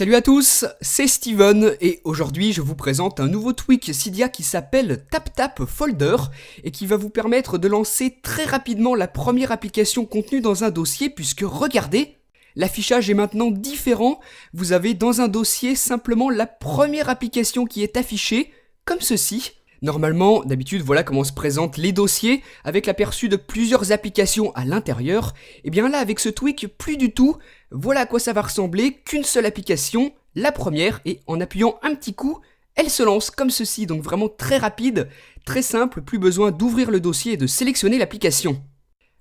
Salut à tous, c'est Steven et aujourd'hui je vous présente un nouveau tweak Cydia qui s'appelle TapTapFolder et qui va vous permettre de lancer très rapidement la première application contenue dans un dossier puisque regardez, l'affichage est maintenant différent, vous avez dans un dossier simplement la première application qui est affichée comme ceci. Normalement, d'habitude, voilà comment se présentent les dossiers, avec l'aperçu de plusieurs applications à l'intérieur. Et bien là, avec ce tweak, plus du tout. Voilà à quoi ça va ressembler, qu'une seule application, la première, et en appuyant un petit coup, elle se lance comme ceci, donc vraiment très rapide, très simple, plus besoin d'ouvrir le dossier et de sélectionner l'application.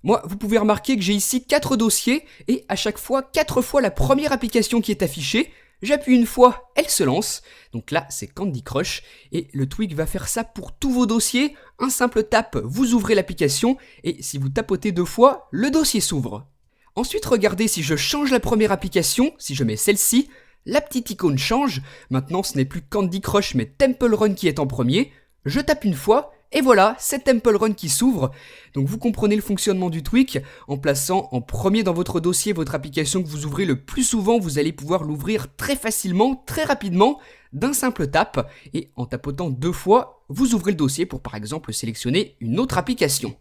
Moi, vous pouvez remarquer que j'ai ici 4 dossiers, et à chaque fois, 4 fois la première application qui est affichée. J'appuie une fois, elle se lance, donc là c'est Candy Crush, et le tweak va faire ça pour tous vos dossiers, un simple tap, vous ouvrez l'application, et si vous tapotez 2 fois, le dossier s'ouvre. Ensuite regardez si je change la première application, si je mets celle-ci, la petite icône change, maintenant ce n'est plus Candy Crush mais Temple Run qui est en premier, je tape une fois, et voilà, c'est Temple Run qui s'ouvre. Donc vous comprenez le fonctionnement du tweak. En plaçant en premier dans votre dossier votre application que vous ouvrez le plus souvent, vous allez pouvoir l'ouvrir très facilement, très rapidement, d'un simple tap. Et en tapotant 2 fois, vous ouvrez le dossier pour par exemple sélectionner une autre application.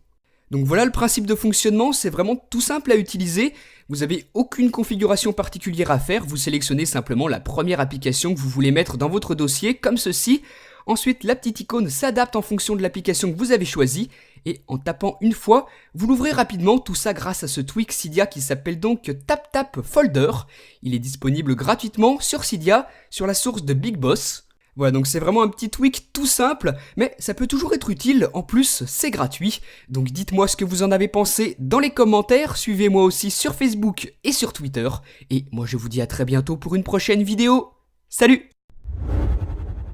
Donc voilà le principe de fonctionnement, c'est vraiment tout simple à utiliser. Vous n'avez aucune configuration particulière à faire, vous sélectionnez simplement la première application que vous voulez mettre dans votre dossier, comme ceci. Ensuite, la petite icône s'adapte en fonction de l'application que vous avez choisie, et en tapant une fois, vous l'ouvrez rapidement, tout ça grâce à ce tweak Cydia qui s'appelle donc TapTapFolder. Il est disponible gratuitement sur Cydia, sur la source de Big Boss. Voilà, donc c'est vraiment un petit tweak tout simple, mais ça peut toujours être utile, en plus c'est gratuit. Donc dites-moi ce que vous en avez pensé dans les commentaires, suivez-moi aussi sur Facebook et sur Twitter, et moi je vous dis à très bientôt pour une prochaine vidéo. Salut!